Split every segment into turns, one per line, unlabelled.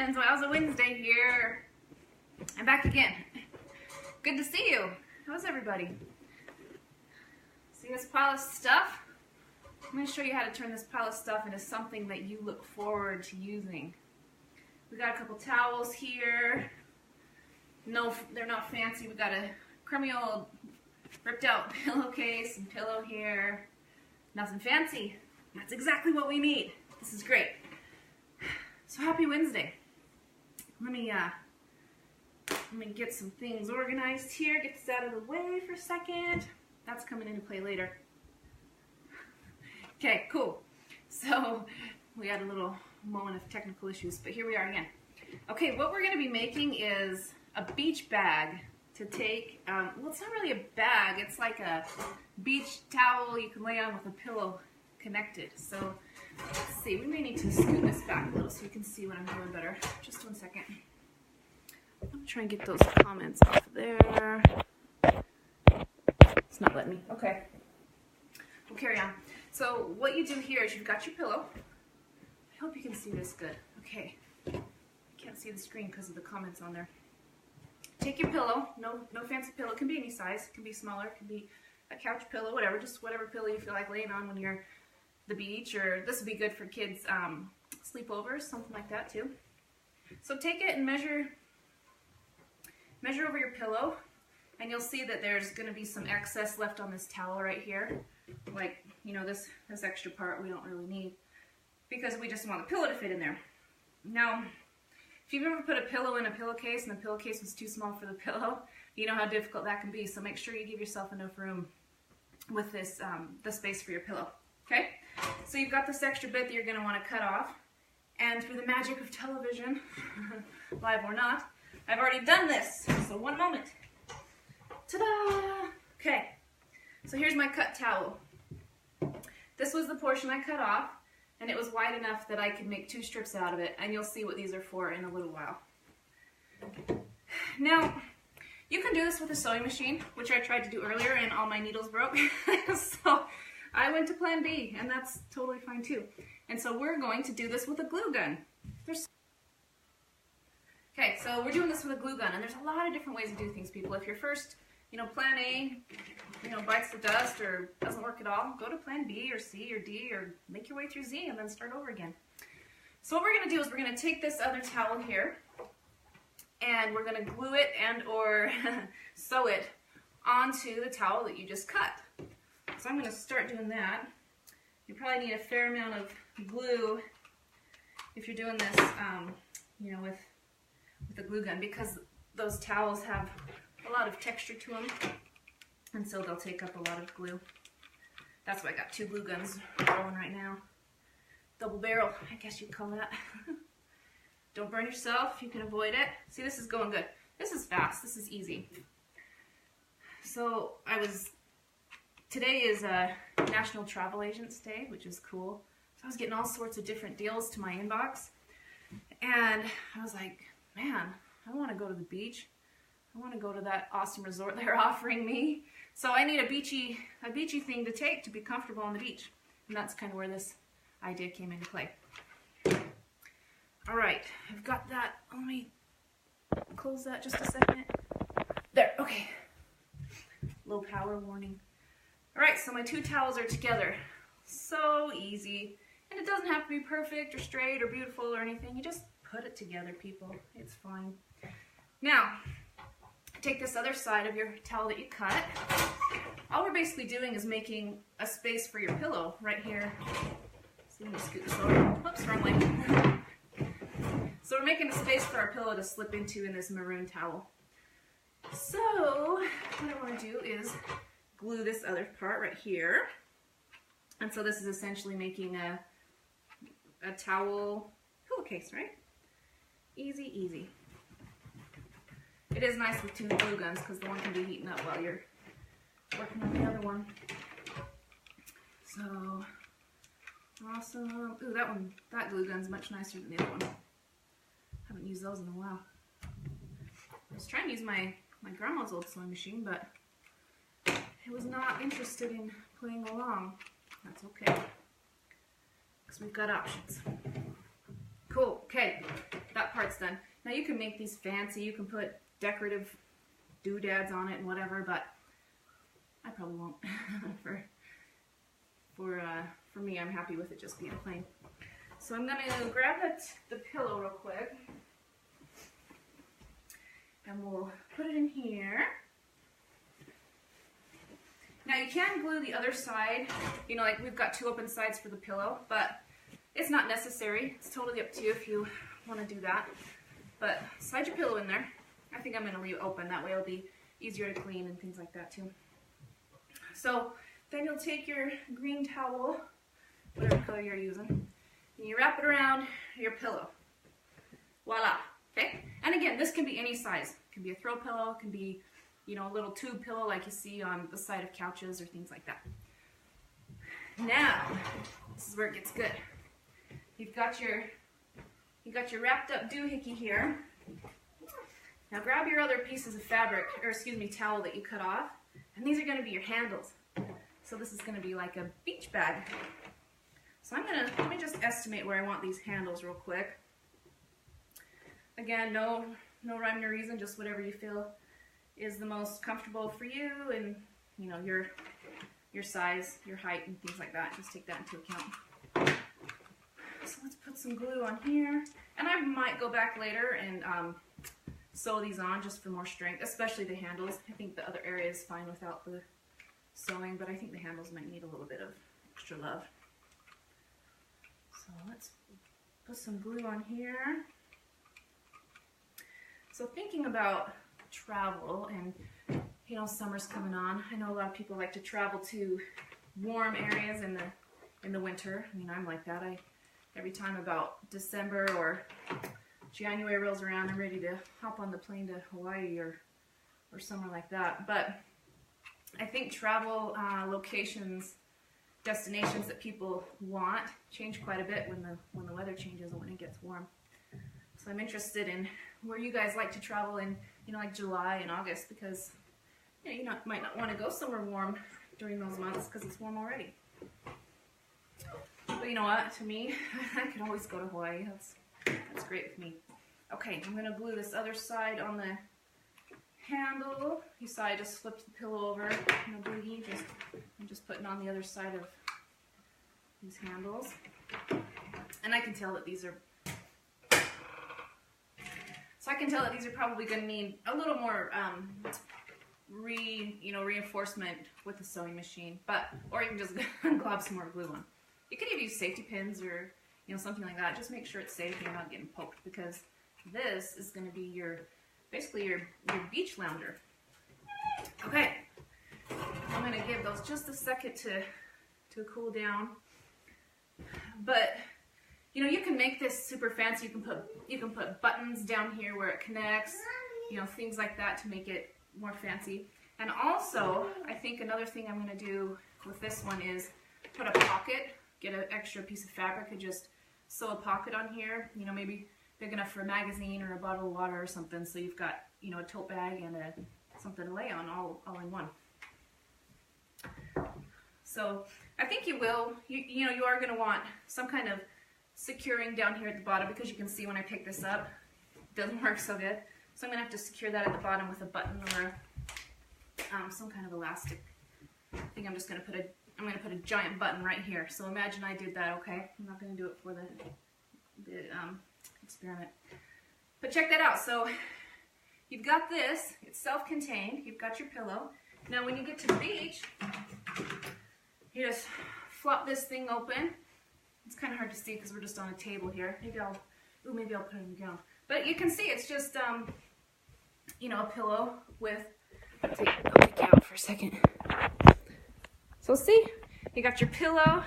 friends, WOWZA Wednesday here. I'm back again. Good to see you. How's everybody? See this pile of stuff? I'm going to show you how to turn this pile of stuff into something that you look forward to using. We got a couple towels here. No, they're not fancy. We got a crummy old ripped out pillowcase and pillow here. Nothing fancy. That's exactly what we need. This is great. So happy Wednesday. Let me get some things organized here. Get this out of the way for a second. That's coming into play later. Okay, cool. So we had a little moment of technical issues, but here we are again. Okay, what we're going to be making is a beach bag to take, well, it's not really a bag, it's like a beach towel you can lay on with a pillow connected. So let's see, we may need to scoot this back a little so you can see what I'm doing better. Just 1 second. I'm going to try and get those comments off there. It's not letting me. Okay. We'll carry on. So what you do here is you've got your pillow. I hope you can see this good. Okay. I can't see the screen because of the comments on there. Take your pillow. No fancy pillow. It can be any size. It can be smaller. It can be a couch pillow, whatever. Just whatever pillow you feel like laying on when you're at the beach, or this would be good for kids' sleepovers, something like that too. So take it and measure over your pillow, and you'll see that there's going to be some excess left on this towel right here. Like, you know, this extra part we don't really need because we just want the pillow to fit in there. Now, if you've ever put a pillow in a pillowcase and the pillowcase was too small for the pillow, you know how difficult that can be. So make sure you give yourself enough room with this, the space for your pillow. Okay? So you've got this extra bit that you're going to want to cut off. And through the magic of television, live or not, I've already done this. So one moment. Ta-da! Okay. So here's my cut towel. This was the portion I cut off, and it was wide enough that I could make 2 strips out of it, and you'll see what these are for in a little while. Now, you can do this with a sewing machine, which I tried to do earlier, and all my needles broke. So I went to plan B, and that's totally fine too. And so we're going to do this with a glue gun. Okay, so we're doing this with a glue gun, and there's a lot of different ways to do things, people. If your first, plan A, bites the dust or doesn't work at all, go to plan B or C or D or make your way through Z and then start over again. So what we're going to do is we're going to take this other towel here, and we're going to glue it and or sew it onto the towel that you just cut. So I'm going to start doing that. You probably need a fair amount of glue if you're doing this, with a glue gun, because those towels have a lot of texture to them, and so they'll take up a lot of glue. That's why I got 2 glue guns rolling right now. Double barrel, I guess you'd call that. Don't burn yourself if you can avoid it. See, this is going good. This is fast. This is easy. So today is a National Travel Agents Day, which is cool. So I was getting all sorts of different deals to my inbox, and I was like, man, I want to go to the beach. I want to go to that awesome resort they're offering me. So I need a beachy thing to take to be comfortable on the beach. And that's kind of where this idea came into play. All right, I've got that. Let me close that just a second. There, okay. Low power warning. All right, so my 2 towels are together. So easy. And it doesn't have to be perfect or straight or beautiful or anything. You just put it together, people. It's fine. Now, take this other side of your towel that you cut. All we're basically doing is making a space for your pillow right here. So let me scoot this over. Whoops, wrong way. So we're making a space for our pillow to slip into in this maroon towel. So what I want to do is glue this other part right here. And so this is essentially making a towel pillowcase, right? Easy, easy. It is nice with 2 glue guns because the one can be heating up while you're working on the other one. So, awesome. Ooh, that glue gun's much nicer than the other one. Haven't used those in a while. I was trying to use my grandma's old sewing machine, but it was not interested in playing along. That's okay, because we've got options. Cool, okay. That part's done. Now you can make these fancy, you can put decorative doodads on it and whatever, but I probably won't. For me, I'm happy with it just being plain. So I'm gonna grab the pillow real quick, and we'll put it in here. Now you can glue the other side, you know, like we've got 2 open sides for the pillow, but it's not necessary. It's totally up to you if you want to do that. But slide your pillow in there. I think I'm going to leave it open. That way it'll be easier to clean and things like that too. So then you'll take your green towel, whatever color you're using, and you wrap it around your pillow. Voila. Okay? And again, this can be any size. It can be a throw pillow. It can be, you know, a little tube pillow like you see on the side of couches or things like that. Now, this is where it gets good. You've got your wrapped up doohickey here. Now grab your other pieces of fabric, or excuse me, towel that you cut off, and these are going to be your handles. So this is going to be like a beach bag. So let me just estimate where I want these handles real quick. Again, no rhyme or reason, just whatever you feel is the most comfortable for you, and you know, your size, your height, and things like that. Just take that into account. So let's put some glue on here, and I might go back later and sew these on just for more strength, especially the handles. I think the other area is fine without the sewing, but I think the handles might need a little bit of extra love. So let's put some glue on here. So thinking about travel, and you know, summer's coming on. I know a lot of people like to travel to warm areas in the winter. I mean, I'm like that. Every time about December or January rolls around, I'm ready to hop on the plane to Hawaii or somewhere like that. But I think travel locations, destinations that people want change quite a bit when the weather changes and when it gets warm. So I'm interested in where you guys like to travel in, you know, like July and August, because you know, might not want to go somewhere warm during those months because it's warm already. But you know what? To me, I could always go to Hawaii. That's great with me. Okay, I'm going to glue this other side on the handle. You saw I just flipped the pillow over. No biggie. I'm just putting on the other side of these handles. And I can tell that these are... So I can tell that these are probably going to need a little more reinforcement with the sewing machine, or you can just glob some more glue on. You could even use safety pins or something like that. Just make sure it's safe and you're not getting poked, because this is going to be basically your beach lounger. Okay, I'm going to give those just a second to cool down. But you can make this super fancy. You can put buttons down here where it connects, things like that to make it more fancy. And also, I think another thing I'm going to do with this one is put a pocket, get an extra piece of fabric and just sew a pocket on here, maybe big enough for a magazine or a bottle of water or something, so you've got, a tote bag and something to lay on all in one. So I think you will, you are going to want some kind of securing down here at the bottom, because you can see when I pick this up, it doesn't work so good. So I'm going to have to secure that at the bottom with a button or some kind of elastic. I think I'm just going to put a giant button right here. So imagine I did that, okay? I'm not going to do it for the experiment. But check that out. So you've got this. It's self-contained. You've got your pillow. Now when you get to the beach, you just flop this thing open. It's kind of hard to see because we're just on a table here. Maybe I'll put it on the ground. But you can see it's just, a pillow with, I'll take you out for a second. So see, you got your pillow,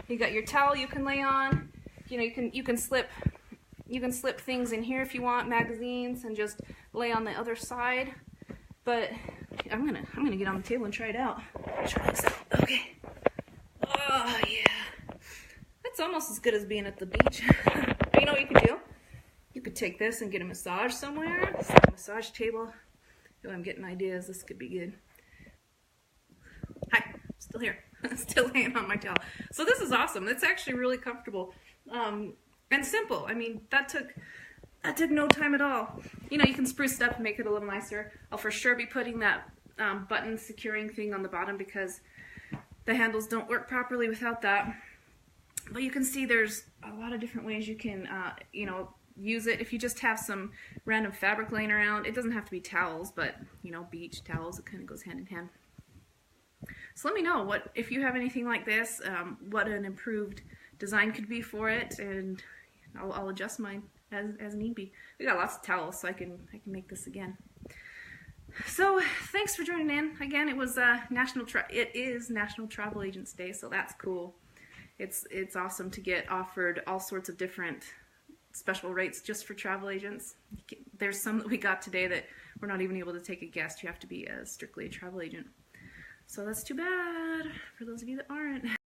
you got your towel you can lay on. You can slip things in here if you want, magazines, and just lay on the other side. But I'm gonna get on the table and try it out. Try this out. Okay. Oh yeah. That's almost as good as being at the beach. You know what you could do? You could take this and get a massage somewhere. It's like a massage table. Oh, I'm getting ideas. This could be good. Hi, still here. Still laying on my towel. So this is awesome. It's actually really comfortable and simple. I mean, that took That took no time at all. You know, you can spruce it up and make it a little nicer. I'll for sure be putting that button securing thing on the bottom because the handles don't work properly without that. But you can see there's a lot of different ways you can, you know, use it. If you just have some random fabric laying around, it doesn't have to be towels, but, you know, beach towels, it kind of goes hand in hand. So let me know if you have anything like this, what an improved design could be for it, and I'll adjust mine as need be. We got lots of towels, so I can make this again. So thanks for joining in. Again, it is National Travel Agents Day, so that's cool. It's awesome to get offered all sorts of different special rates just for travel agents. There's some that we got today that we're not even able to take a guest. You have to be strictly a travel agent. So that's too bad for those of you that aren't.